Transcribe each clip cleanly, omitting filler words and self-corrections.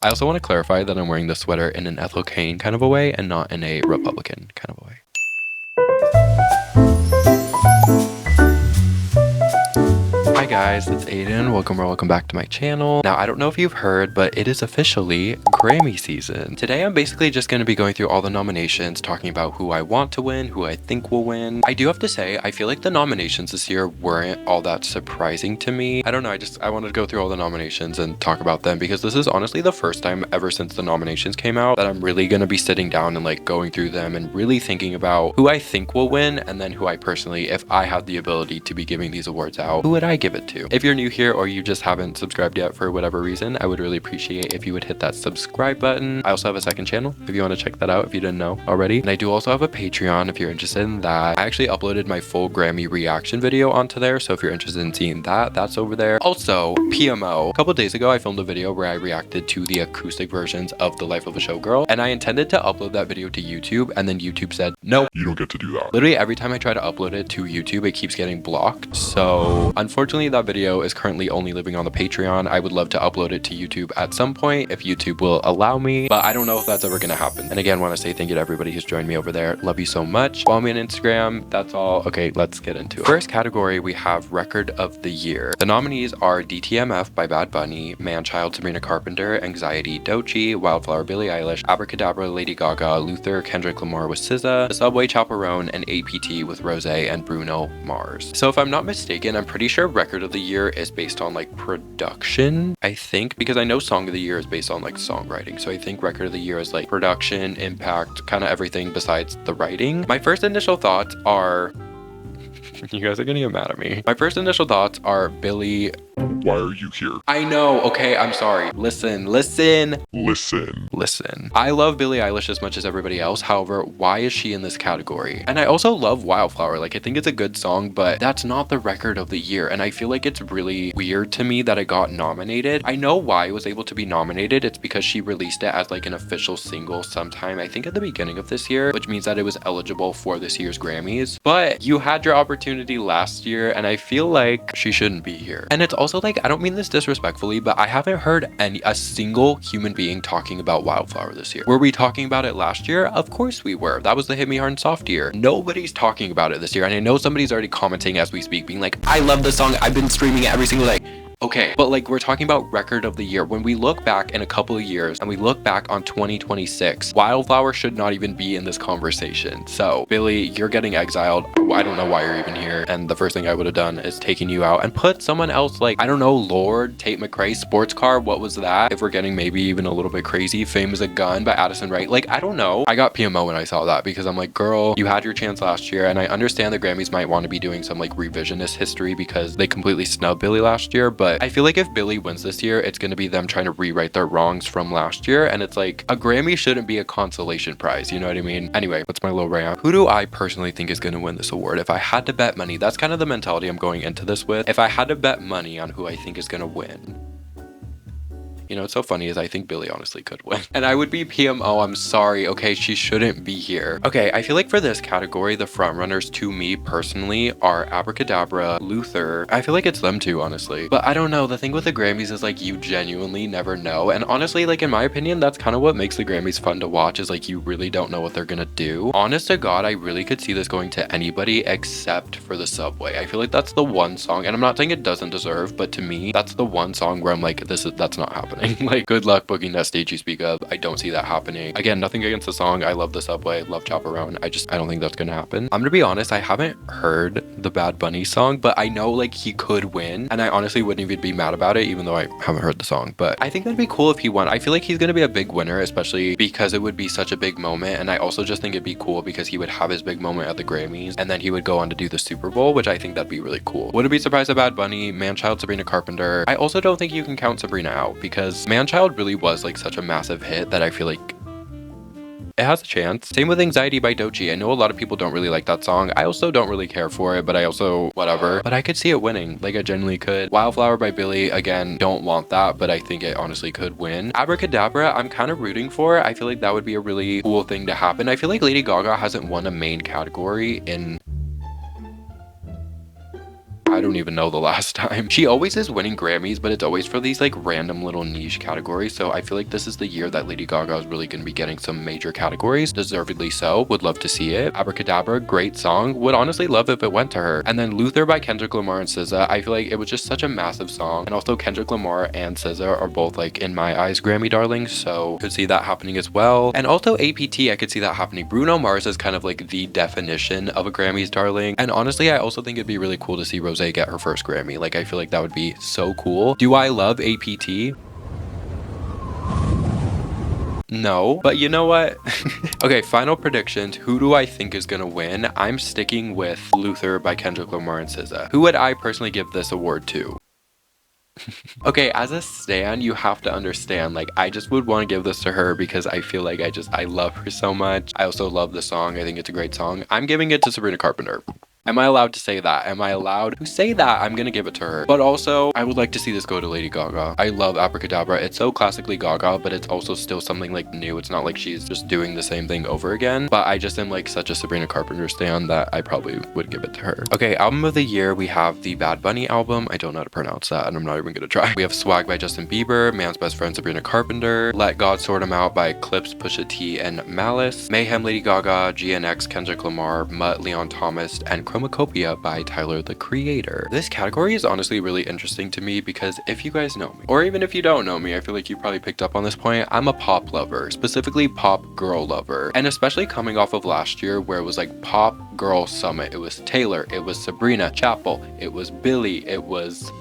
I also want to clarify that I'm wearing this sweater in an Ethel Cain kind of a way and not in a Republican kind of a way. Hi guys, it's Aiden. Welcome back to my channel. Now, I don't know if you've heard, but it is officially Grammy season. Today, I'm basically just going to be going through all the nominations, talking about who I want to win, who I think will win. I do have to say, I feel like the nominations this year weren't all that surprising to me. I don't know, I wanted to go through all the nominations and talk about them because this is honestly the first time ever since the nominations came out that I'm really going to be sitting down and like going through them and really thinking about who I think will win and then who I personally, if I had the ability to be giving these awards out, who would I give it to? If you're new here or you just haven't subscribed yet for whatever reason, I would really appreciate if you would hit that subscribe button. I also have a second channel if you want to check that out if you didn't know already. And I do also have a Patreon if you're interested in that. I actually uploaded my full Grammy reaction video onto there, so if you're interested in seeing that, that's over there. Also, PMO. A couple days ago, I filmed a video where I reacted to the acoustic versions of The Life of a Showgirl, and I intended to upload that video to YouTube, and then YouTube said, no, you don't get to do that. Literally every time I try to upload it to YouTube, it keeps getting blocked. So unfortunately, that video is currently only living on the Patreon. I would love to upload it to YouTube at some point if YouTube will allow me, but I don't know if that's ever gonna happen. And again, want to say thank you to everybody who's joined me over there. Love you so much. Follow me on Instagram. That's all. Okay, let's get into it. First category, we have Record of the Year. The nominees are DTMF by Bad Bunny, Manchild, Sabrina Carpenter, Anxiety, Doechii, Wildflower, Billie Eilish, Abracadabra, Lady Gaga, Luther, Kendrick Lamar with SZA, The Subway, Chaperone, and APT with Rose and Bruno Mars. So if I'm not mistaken, I'm pretty sure Record of the Year is based on like production, I think, because I know Song of the Year is based on like songwriting. So I think Record of the Year is like production, impact, kind of everything besides the writing. My first initial thoughts are you guys are gonna get mad at me. My first initial thoughts are Billie. Why are you here? I know, okay, I'm sorry. Listen. I love Billie Eilish as much as everybody else. However, why is she in this category? And I also love Wildflower. Like, I think it's a good song, but that's not the Record of the Year. And I feel like it's really weird to me that it got nominated. I know why it was able to be nominated. It's because she released it as like an official single sometime, I think at the beginning of this year, which means that it was eligible for this year's Grammys. But you had your opportunity last year, and I feel like she shouldn't be here. And it's also like, I don't mean this disrespectfully, but I haven't heard a single human being talking about Wildflower this year. Were we talking about it last year? Of course we were. That was the Hit Me Hard and Soft year. Nobody's talking about it this year, and I know somebody's already commenting as we speak, being like, I love this song, I've been streaming it every single day. Okay, but like, we're talking about Record of the Year. When we look back in a couple of years and we look back on 2026, Wildflower should not even be in this conversation. So Billie, you're getting exiled. I don't know why you're even here. And the first thing I would have done is taken you out and put someone else, like, I don't know, Lord, Tate McRae, Sports Car, what was that? If we're getting maybe even a little bit crazy, Fame is a Gun by Addison, right? Like, I don't know. I got PMO when I saw that because I'm like, girl, you had your chance last year. And I understand the Grammys might want to be doing some like revisionist history because they completely snubbed Billie last year, but I feel like if Billie wins this year, it's going to be them trying to rewrite their wrongs from last year. And it's like, a Grammy shouldn't be a consolation prize. You know what I mean? Anyway, that's my little rant. Who do I personally think is going to win this award? If I had to bet money, that's kind of the mentality I'm going into this with. If I had to bet money on who I think is going to win, you know, what's so funny is I think Billie honestly could win. And I would be PMO, I'm sorry, okay, she shouldn't be here. Okay, I feel like for this category, the frontrunners to me personally are Abracadabra, Luther. I feel like it's them too, honestly. But I don't know, the thing with the Grammys is like, you genuinely never know. And honestly, like in my opinion, that's kind of what makes the Grammys fun to watch, is like, you really don't know what they're gonna do. Honest to God, I really could see this going to anybody except for The Subway. I feel like that's the one song, and I'm not saying it doesn't deserve, but to me, that's the one song where I'm like, that's not happening. Like, good luck booking that stage you speak of. I don't see that happening. Again, nothing against the song. I love The Subway, love Chaperone. I don't think that's gonna happen. I'm gonna be honest, I haven't heard the Bad Bunny song, but I know like he could win, and I honestly wouldn't even be mad about it, even though I haven't heard the song. But I think that'd be cool if he won. I feel like he's gonna be a big winner, especially because it would be such a big moment. And I also just think it'd be cool because he would have his big moment at the Grammys, and then he would go on to do the Super Bowl, which I think that'd be really cool. Wouldn't be surprised if Bad Bunny, Manchild, Sabrina Carpenter. I also don't think you can count Sabrina out because Manchild really was like such a massive hit that I feel like it has a chance. Same with Anxiety by Doechii. I know a lot of people don't really like that song. I also don't really care for it, but I also, whatever. But I could see it winning. Like, I genuinely could. Wildflower by Billie, again, don't want that, but I think it honestly could win. Abracadabra, I'm kind of rooting for. I feel like that would be a really cool thing to happen. I feel like Lady Gaga hasn't won a main category in I don't even know the last time. She always is winning Grammys, but it's always for these like random little niche categories. So I feel like this is the year that Lady Gaga is really going to be getting some major categories, deservedly so. Would love to see it. Abracadabra, great song. Would honestly love if it went to her. And then Luther by Kendrick Lamar and SZA, I feel like it was just such a massive song. And also Kendrick Lamar and SZA are both like in my eyes Grammy darlings, so could see that happening as well. And also APT, I could see that happening. Bruno Mars is kind of like the definition of a Grammys darling. And honestly, I also think it'd be really cool to see Rose get her first Grammy. Like I feel like that would be so cool. Do I love APT? No, but you know what? Okay, final predictions. Who do I think is gonna win? I'm sticking with Luther by Kendrick Lamar and SZA. Who would I personally give this award to? Okay, as a stan, you have to understand, like, I just would want to give this to her because I feel like I love her so much. I also love the song. I think it's a great song. I'm giving it to Sabrina Carpenter. Am I allowed to say that? Am I allowed to say that? I'm gonna give it to her. But also, I would like to see this go to Lady Gaga. I love Abracadabra. It's so classically Gaga, but it's also still something like new. It's not like she's just doing the same thing over again. But I just am like such a Sabrina Carpenter stan that I probably would give it to her. Okay, album of the year, we have the Bad Bunny album. I don't know how to pronounce that, and I'm not even gonna try. We have Swag by Justin Bieber, Man's Best Friend Sabrina Carpenter, Let God Sort 'Em Out by Clips, Pusha T, and Malice, Mayhem Lady Gaga, GNX Kendrick Lamar, Mutt Leon Thomas, and Chromacopia by Tyler the Creator. This category is honestly really interesting to me because if you guys know me, or even if you don't know me, I feel like you probably picked up on this point, I'm a pop lover, specifically pop girl lover. And especially coming off of last year where it was like pop girl summit. It was Taylor, it was Sabrina, Chapel, it was Billie, it was...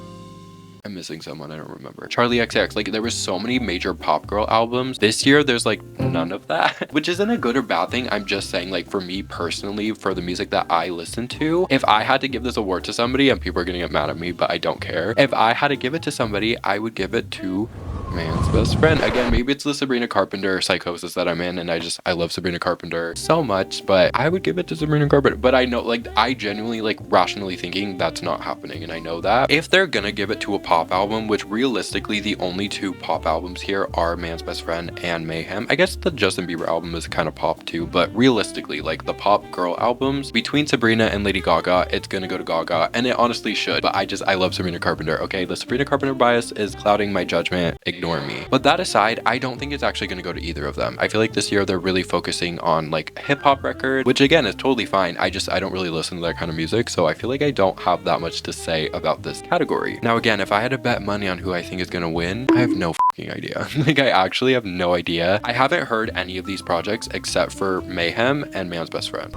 I'm missing someone, I don't remember. Charlie XX, like there was so many major pop girl albums. This year there's like none of that, which isn't a good or bad thing. I'm just saying, like, for me personally, for the music that I listen to, if I had to give this award to somebody, and people are gonna get mad at me, but I don't care. If I had to give it to somebody, I would give it to Man's Best Friend. Again, maybe it's the Sabrina Carpenter psychosis that I'm in, and I love Sabrina Carpenter so much, but I would give it to Sabrina Carpenter. But I know, like, I genuinely, like, rationally thinking that's not happening, and I know that. If they're gonna give it to a pop album, which realistically the only two pop albums here are Man's Best Friend and Mayhem. I guess the Justin Bieber album is kind of pop too, but realistically, like the pop girl albums between Sabrina and Lady Gaga, it's gonna go to Gaga, and it honestly should, but I love Sabrina Carpenter. Okay, the Sabrina Carpenter bias is clouding my judgment. Ignore me. But that aside, I don't think it's actually gonna go to either of them. I feel like this year they're really focusing on like hip hop record, which again is totally fine. I don't really listen to that kind of music, so I feel like I don't have that much to say about this category. Now again, if I had to bet money on who I think is gonna win, I have no fucking idea. Like I actually have no idea. I haven't heard any of these projects except for Mayhem and Man's Best Friend.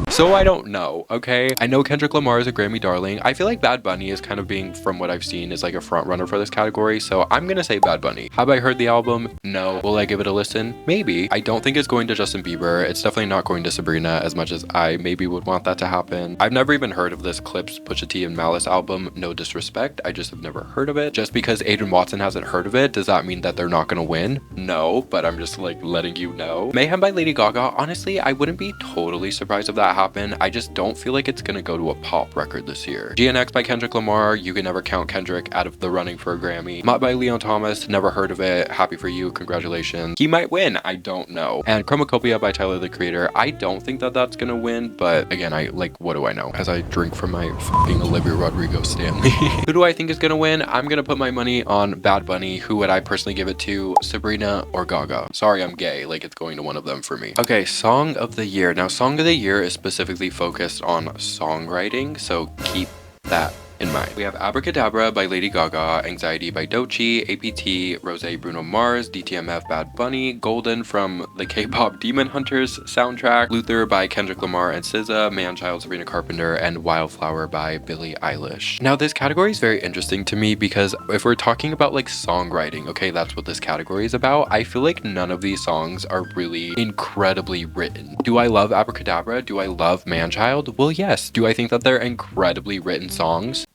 So I don't know, okay? I know Kendrick Lamar is a Grammy darling. I feel like Bad Bunny is kind of being, from what I've seen, is like a front runner for this category, so I'm gonna say Bad Bunny. Have I heard the album? No. Will I give it a listen? Maybe. I don't think it's going to Justin Bieber. It's definitely not going to Sabrina as much as I maybe would want that to happen. I've never even heard of this Clips, Pusha T, and Malice album. No disrespect. I just have never heard of it. Just because Aiden Watson hasn't heard of it, does that mean that they're not gonna win? No, but I'm just like letting you know. Mayhem by Lady Gaga, honestly, I wouldn't be totally surprised if that happened. I just don't feel like it's gonna go to a pop record this year. GNX by Kendrick Lamar, you can never count Kendrick out of the running for a Grammy. Mutt by Leon Thomas, never heard of it. Happy for you, congratulations. He might win, I don't know. And Chromacopia by Tyler the Creator, I don't think that that's gonna win, but again, what do I know? As I drink from my fucking Olivia Rodrigo Stanley. Who do I think is gonna win? I'm gonna put my money on Bad Bunny. Who would I personally give it to? Sabrina or Gaga? Sorry, I'm gay, like it's going to one of them for me. Okay, Song of the Year. Now, Song of the Year is specifically focused on songwriting, so keep that in mind. We have Abracadabra by Lady Gaga, Anxiety by Doechii, APT, Rose Bruno Mars, DTMF Bad Bunny, Golden from the K-pop Demon Hunters soundtrack, Luther by Kendrick Lamar and SZA, Manchild Sabrina Carpenter, and Wildflower by Billie Eilish. Now this category is very interesting to me because if we're talking about like songwriting, okay, that's what this category is about, I feel like none of these songs are really incredibly written. Do I love Abracadabra? Do I love Manchild? Well, yes. Do I think that they're incredibly written songs?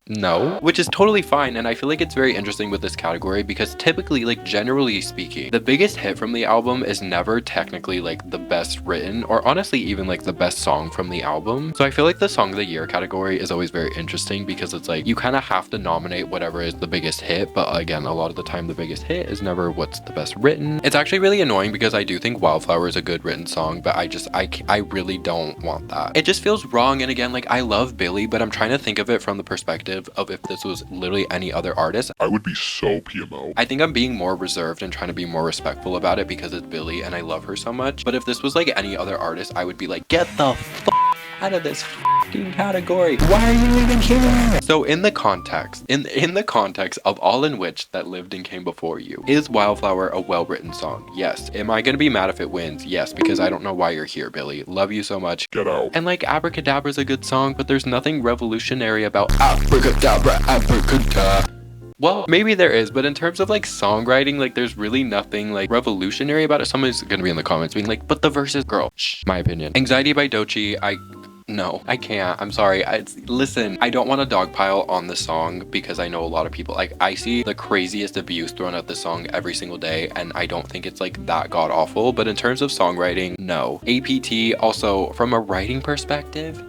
No, which is totally fine. And I feel like it's very interesting with this category because typically, like generally speaking, the biggest hit from the album is never technically like the best written or honestly even like the best song from the album. So I feel like the song of the year category is always very interesting because it's like you kind of have to nominate whatever is the biggest hit, but again, a lot of the time the biggest hit is never what's the best written. It's actually really annoying because I do think Wildflower is a good written song, but I really don't want that. It just feels wrong. And again, like I love Billie, but I'm trying to think of it from the perspective of if this was literally any other artist, I would be so PMO. I think I'm being more reserved and trying to be more respectful about it because it's Billie and I love her so much. But if this was like any other artist, I would be like, get the out of this fucking category. Why are you even here? So in the context, in the context of all in which that lived and came before you, is Wildflower a well-written song? Yes. Am I gonna be mad if it wins? Yes, because I don't know why you're here, Billie. Love you so much. Get out. And like Abracadabra is a good song, but there's nothing revolutionary about Abracadabra, Abracadabra. Well, maybe there is, but in terms of like songwriting, like there's really nothing like revolutionary about it. Somebody's gonna be in the comments being like, but the verses, girl, shh, my opinion. Anxiety by Doechii, no, I can't. I'm sorry. Listen, I don't want to dogpile on the song because I know a lot of people, like I see the craziest abuse thrown at this song every single day and I don't think it's like that god awful, but in terms of songwriting, no. APT also from a writing perspective,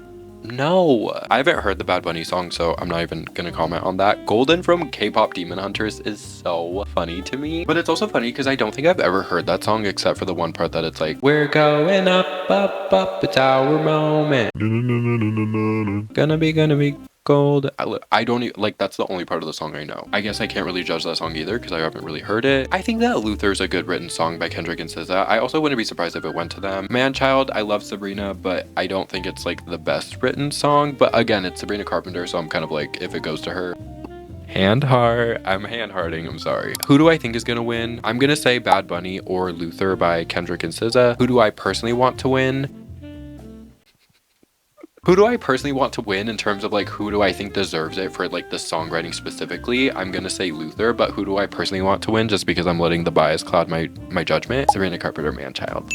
no. I haven't heard the Bad Bunny song, so I'm not even gonna comment on that. Golden from K-pop Demon Hunters is so funny to me, but it's also funny because I don't think I've ever heard that song except for the one part that it's like, we're going up, up, up, it's our moment. Gonna be gold. I don't even, like, that's the only part of the song I know. I guess I can't really judge that song either because I haven't really heard it. I think that Luther's a good written song by Kendrick and SZA. I also wouldn't be surprised if it went to them. Manchild, I love Sabrina, but I don't think it's like the best written song. But again, it's Sabrina Carpenter, so I'm kind of like, if it goes to her. Hand heart. I'm hand hearting. I'm sorry. Who do I think is gonna win? I'm gonna say Bad Bunny or Luther by Kendrick and SZA. Who do I personally want to win? Who do I personally want to win in terms of like who do I think deserves it for like the songwriting specifically? I'm gonna say Luther, but who do I personally want to win just because I'm letting the bias cloud my judgment? Sabrina Carpenter, Manchild.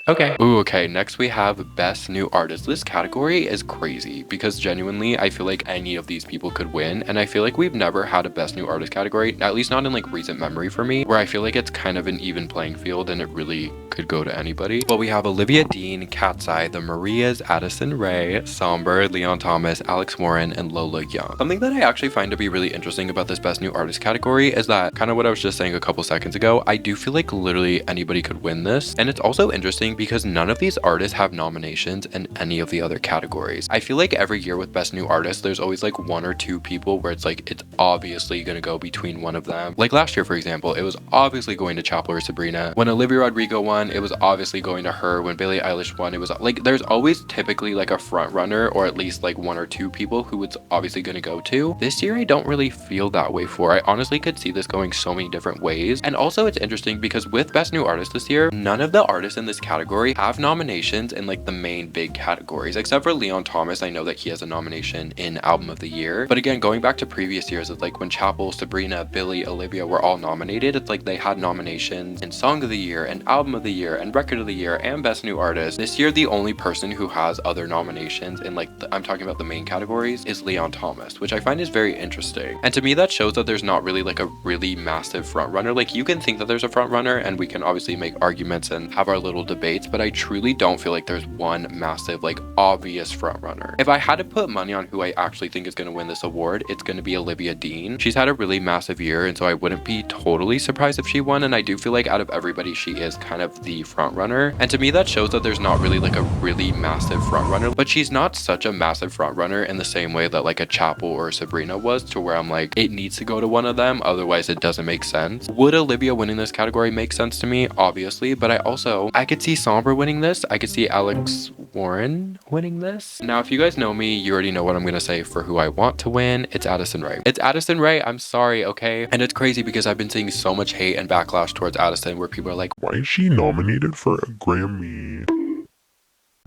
Okay. Ooh, okay. Next we have Best New Artist. This category is crazy because genuinely I feel like any of these people could win, and I feel like we've never had a Best New Artist category, at least not in like recent memory for me, where I feel like it's kind of an even playing field and it really could go to anybody. Well, we have Olivia Dean, Cat's Eye, The Marias, Addison Rae, Somber, Leon Thomas, Alex Warren, and Lola Young. Something that I actually find to be really interesting about this Best New Artist category is that, kind of what I was just saying a couple seconds ago, I do feel like literally anybody could win this, and it's also interesting because none of these artists have nominations in any of the other categories. I feel like every year with Best New Artist, there's always like one or two people where it's like, it's obviously gonna go between one of them. Like last year, for example, it was obviously going to Chapel or Sabrina. When Olivia Rodrigo won, it was obviously going to her. When Billie Eilish won, it was like, there's always typically like a front runner or at least like one or two people who it's obviously gonna go to. This year, I don't really feel that way for. I honestly could see this going so many different ways. And also it's interesting because with Best New Artist this year, none of the artists in this category have nominations in like the main big categories, except for Leon Thomas. I know that he has a nomination in Album of the Year, but again, going back to previous years, it's like when Chapel, Sabrina, Billie, Olivia were all nominated, it's like they had nominations in Song of the Year and Album of the Year and Record of the Year and Best New Artist. This year, the only person who has other nominations in like I'm talking about the main categories is Leon Thomas, which I find is very interesting. And to me, that shows that there's not really like a really massive front runner. Like you can think that there's a front runner and we can obviously make arguments and have our little debates, but I truly don't feel like there's one massive like obvious front runner. If I had to put money on who I actually think is going to win this award, it's going to be Olivia Dean. She's had a really massive year, and so I wouldn't be totally surprised if she won, and I do feel like out of everybody she is kind of the front runner. And to me that shows that there's not really like a really massive front runner, but she's not such a massive front runner in the same way that like a Chapel or a Sabrina was, to where I'm like, it needs to go to one of them, otherwise it doesn't make sense. Would Olivia winning this category make sense to me? Obviously, but I could see Somber winning this. I could see Alex Warren winning this. Now, if you guys know me, you already know what I'm gonna say for who I want to win. It's Addison Rae. It's Addison Rae. I'm sorry, okay? And it's crazy because I've been seeing so much hate and backlash towards Addison where people are like, why is she nominated for a Grammy?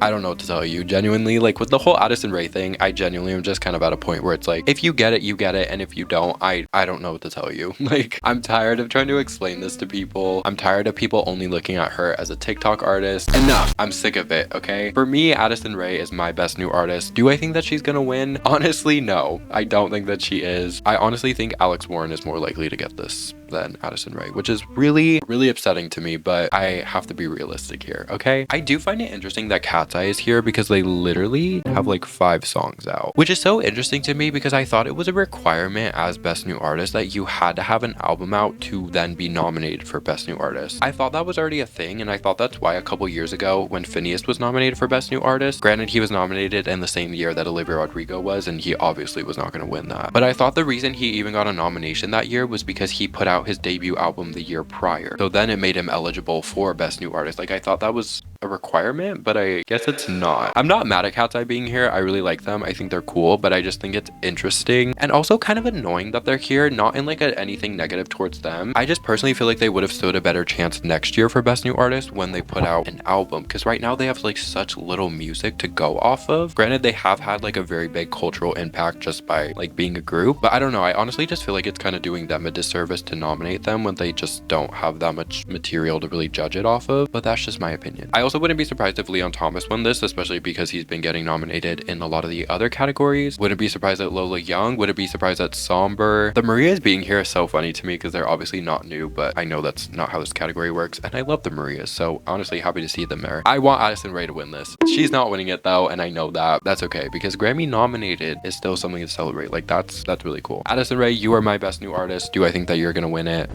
I don't know what to tell you. Genuinely, like with the whole Addison Rae thing, I genuinely am just kind of at a point where it's like, if you get it, you get it. And if you don't, I don't know what to tell you. Like, I'm tired of trying to explain this to people. I'm tired of people only looking at her as a TikTok artist. Enough. I'm sick of it, okay? For me, Addison Rae is my best new artist. Do I think that she's gonna win? Honestly, no. I don't think that she is. I honestly think Alex Warren is more likely to get this than Addison Rae, which is really, really upsetting to me, but I have to be realistic here, okay? I do find it interesting that Cat's Eye is here because they literally have like 5 songs out, which is so interesting to me because I thought it was a requirement as Best New Artist that you had to have an album out to then be nominated for Best New Artist. I thought that was already a thing, and I thought that's why a couple years ago when Phineas was nominated for Best New Artist, granted he was nominated in the same year that Olivia Rodrigo was, and he obviously was not going to win that. But I thought the reason he even got a nomination that year was because he put out his debut album the year prior. So then it made him eligible for Best New Artist. Like, I thought that was a requirement, but I guess it's not. I'm not mad at Cat's Eye being here. I really like them. I think they're cool, but I just think it's interesting and also kind of annoying that they're here, not in like anything negative towards them. I just personally feel like they would have stood a better chance next year for Best New Artist when they put out an album, because right now they have like such little music to go off of. Granted, they have had like a very big cultural impact just by like being a group, but I don't know. I honestly just feel like it's kind of doing them a disservice to nominate them when they just don't have that much material to really judge it off of, but that's just my opinion. I also wouldn't be surprised if Leon Thomas won this, especially because he's been getting nominated in a lot of the other categories. Wouldn't be surprised at Lola Young. Wouldn't be surprised at Somber. The Marias being here is so funny to me because they're obviously not new, but I know that's not how this category works, and I love the Marias, so honestly happy to see them there. I want Addison Rae to win this. She's not winning it though, and I know that. That's okay, because Grammy nominated is still something to celebrate. Like, that's really cool. Addison Rae, you are my best new artist. Do I think that you're gonna win it?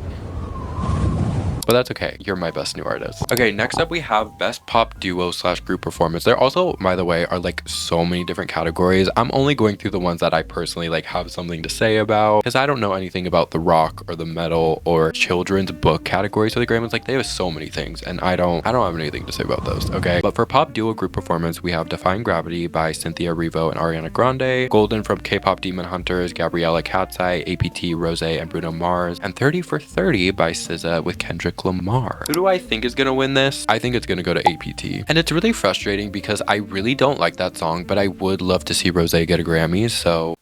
But that's okay. You're my best new artist. Okay, next up we have best pop duo / group performance. There also, by the way, are like so many different categories. I'm only going through the ones that I personally like have something to say about, because I don't know anything about the rock or the metal or children's book categories for the Grammys. Like, they have so many things, and I don't have anything to say about those, okay? But for pop duo group performance, we have Defying Gravity by Cynthia Erivo and Ariana Grande, Golden from K-pop Demon Hunters, Gabriella Cat's Eye, APT, Rose, and Bruno Mars, and 30 for 30 by SZA with Kendrick Lamar. Who do I think is gonna win this? I think it's gonna go to APT. And it's really frustrating because I really don't like that song, but I would love to see Rose get a Grammy, so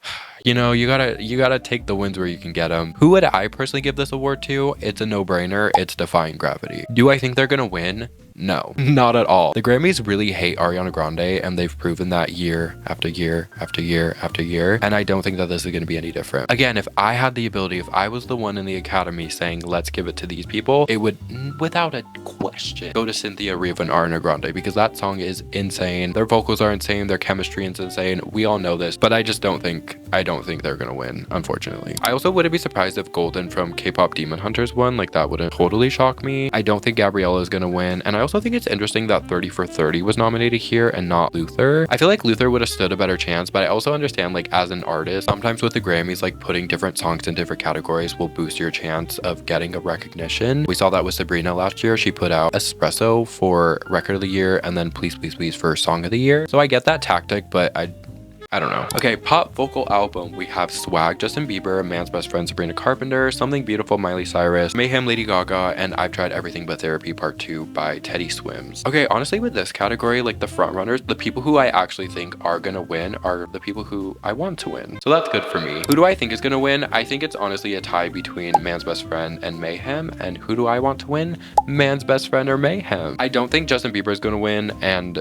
you know, you gotta take the wins where you can get them. Who would I personally give this award to? It's a no-brainer. It's Defying Gravity. Do I think they're gonna win? No, not at all. The Grammys really hate Ariana Grande, and they've proven that year after year after year after year, and I don't think that this is going to be any different. Again, if I had the ability, if I was the one in the Academy saying, let's give it to these people, it would, without a question, go to Cynthia Erivo and Ariana Grande, because that song is insane. Their vocals are insane. Their chemistry is insane. We all know this, but I don't think they're going to win, unfortunately. I also wouldn't be surprised if Golden from K-pop Demon Hunters won. Like, that wouldn't totally shock me. I don't think Gabriella is going to win, and I also think it's interesting that 30 for 30 was nominated here and not Luther. I feel like Luther would have stood a better chance, but I also understand, like, as an artist, sometimes with the Grammys, like, putting different songs in different categories will boost your chance of getting a recognition. We saw that with Sabrina last year. She put out Espresso for Record of the Year and then Please Please Please for Song of the Year. So I get that tactic, but I don't know. Okay, pop vocal album. We have Swag, Justin Bieber, Man's Best Friend, Sabrina Carpenter, Something Beautiful, Miley Cyrus, Mayhem, Lady Gaga, and I've Tried Everything But Therapy Part 2 by Teddy Swims. Okay, honestly, with this category, like, the front runners, the people who I actually think are gonna win are the people who I want to win. So that's good for me. Who do I think is gonna win? I think it's honestly a tie between Man's Best Friend and Mayhem. And who do I want to win? Man's Best Friend or Mayhem. I don't think Justin Bieber is gonna win, and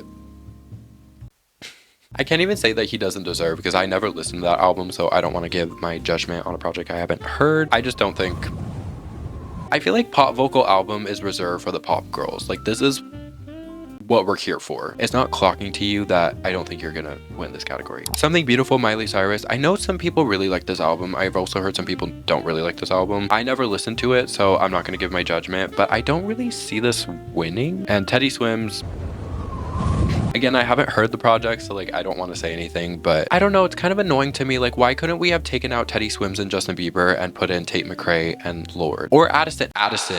I can't even say that he doesn't deserve, because I never listened to that album, so I don't want to give my judgment on a project I haven't heard. I just don't think... I feel like pop vocal album is reserved for the pop girls. Like, this is what we're here for. It's not clocking to you that I don't think you're gonna win this category. Something Beautiful, Miley Cyrus. I know some people really like this album. I've also heard some people don't really like this album. I never listened to it, so I'm not gonna give my judgment, but I don't really see this winning. And Teddy Swims... Again, I haven't heard the project, so, like, I don't want to say anything, but I don't know, it's kind of annoying to me. Like, why couldn't we have taken out Teddy Swims and Justin Bieber and put in Tate McRae and Lorde? Or Addison.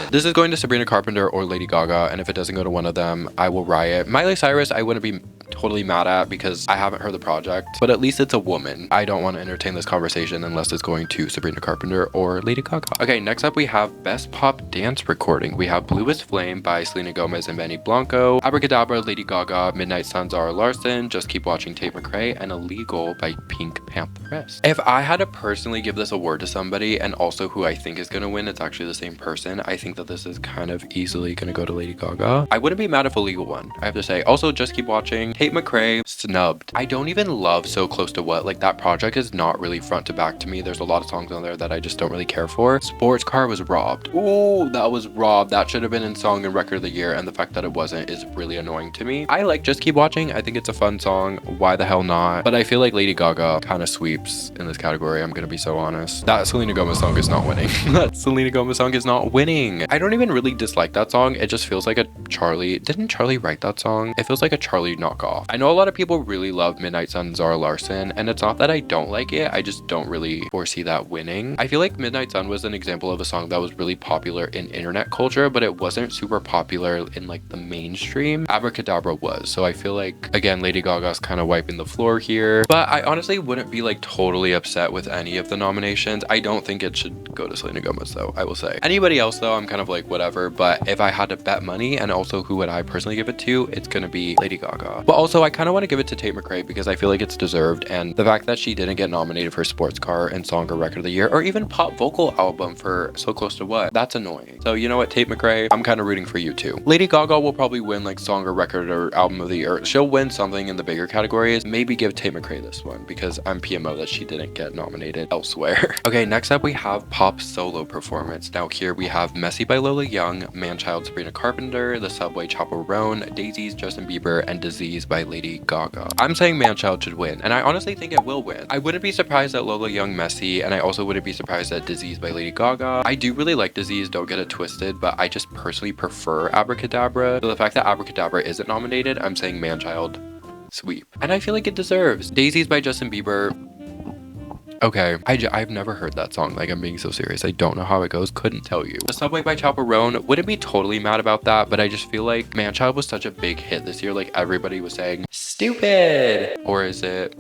This is going to Sabrina Carpenter or Lady Gaga, and if it doesn't go to one of them, I will riot. Miley Cyrus, I wouldn't be totally mad at because I haven't heard the project, but at least it's a woman. I don't want to entertain this conversation unless it's going to Sabrina Carpenter or Lady Gaga. Okay, next up we have Best Pop Dance Recording. We have Bluest Flame by Selena Gomez and Benny Blanco, Abracadabra, Lady Gaga, Midnight Sun, Zara Larsson, Just Keep Watching, Tate McRae, and Illegal by Pink Pantheress. If I had to personally give this award to somebody, and also who I think is gonna win, it's actually the same person. I think that this is kind of easily gonna go to Lady Gaga. I wouldn't be mad if Illegal won, I have to say. Also, Just Keep Watching, Tate McRae, Snubbed. I don't even love So Close to What. Like, that project is not really front to back to me. There's a lot of songs on there that I just don't really care for. Sports Car was robbed. Ooh, that was robbed. That should have been in Song and Record of the Year, and the fact that it wasn't is really annoying to me. I like Just Keep Watching. I think it's a fun song. Why the hell not? But I feel like Lady Gaga kind of sweeps in this category. I'm gonna be so honest. That Selena Gomez song is not winning. That Selena Gomez song is not winning. I don't even really dislike that song. It just feels like a Charlie. Didn't Charlie write that song? It feels like a Charlie knockoff. I know a lot of people really love Midnight Sun, Zara Larsson, and it's not that I don't like it. I just don't really foresee that winning. I feel like Midnight Sun was an example of a song that was really popular in internet culture, but it wasn't super popular in like the mainstream. Abracadabra was. So I feel like, again, Lady Gaga's kind of wiping the floor here. But I honestly wouldn't be like totally upset with any of the nominations. I don't think it should go to Selena Gomez though, I will say. Anybody else though, I'm kind of like whatever. But if I had to bet money, and also who would I personally give it to, it's gonna be Lady Gaga. But also I kind of want to give it to Tate McRae because I feel like it's deserved, and the fact that she didn't get nominated for Sports Car and Song or Record of the Year, or even Pop Vocal Album for So Close to What, that's annoying. So you know what, Tate McRae, I'm kind of rooting for you too. Lady Gaga will probably win like Song or Record or Album of the Year. She'll win something in the bigger categories. Maybe give Tate McRae this one because I'm PMO that she didn't get nominated elsewhere. Okay, next up we have Pop Solo Performance. Now here we have Messy by Lola Young, Manchild, Sabrina Carpenter, The Subway, Chaperone, Daisies, Justin Bieber, and Disease by Lady Gaga. I'm saying Manchild should win, and I honestly think it will win. I wouldn't be surprised at Lola Young, Messy, and I also wouldn't be surprised at Disease by Lady Gaga. I do really like Disease, don't get it twisted, but I just personally prefer Abracadabra. So the fact that Abracadabra isn't nominated, I'm saying Manchild sweep. And I feel like it deserves. Daisies by Justin Bieber. Okay, I've never heard that song. Like, I'm being so serious. I don't know how it goes. Couldn't tell you. The Subway by Chaperone, wouldn't be totally mad about that, but I just feel like Manchild was such a big hit this year. Like, everybody was saying, stupid! Or is it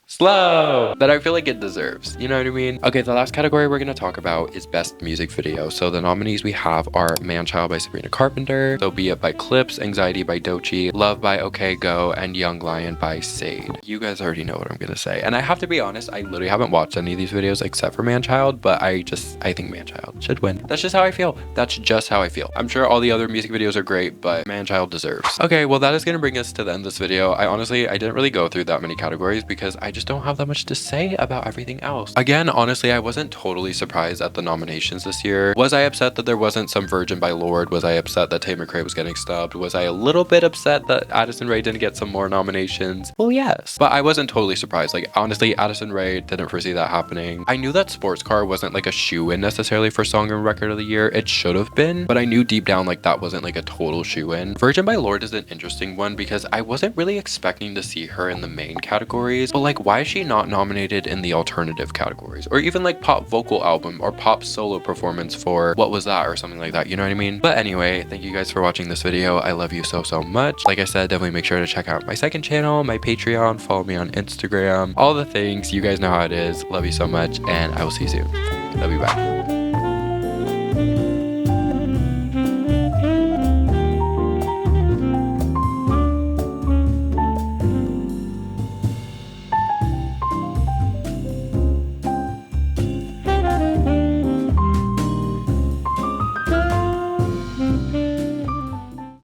slow? That I feel like it deserves. You know what I mean? Okay, the last category we're gonna talk about is Best Music Video. So the nominees we have are Manchild by Sabrina Carpenter, So Be It by Clips, Anxiety by Doechii, Love by OK Go, and Young Lion by Sade. You guys already know what I'm gonna say. And I have to be honest, I literally haven't watched any of these videos except for Manchild, but I think Manchild should win. That's just how I feel. That's just how I feel. I'm sure all the other music videos are great, but Manchild deserves. Okay, well that is gonna bring us to the end of this video. I didn't really go through that many categories because I just don't have that much to say about everything else. Again, honestly, I wasn't totally surprised at the nominations this year. Was I upset that there wasn't some Virgin by Lorde? Was I upset that Tate McRae was getting snubbed? Was I a little bit upset that Addison Rae didn't get some more nominations? Well, yes, but I wasn't totally surprised. Like, honestly, Addison Rae didn't foresee that happening. I knew that Sports Car wasn't like a shoe-in necessarily for Song and Record of the Year. It should have been, but I knew deep down like that wasn't like a total shoe-in. Virgin by Lorde is an interesting one because I wasn't really expecting to see her in the main categories, but like, why is she not nominated in the alternative categories, or even like Pop Vocal Album or Pop Solo Performance for What Was That or something like that, you know what I mean? But anyway, thank you guys for watching this video. I love you so much. Like I said, definitely make sure to check out my second channel, my Patreon, follow me on Instagram, all the things. You guys know how it is. Love you so much, and I will see you soon. Love you, bye.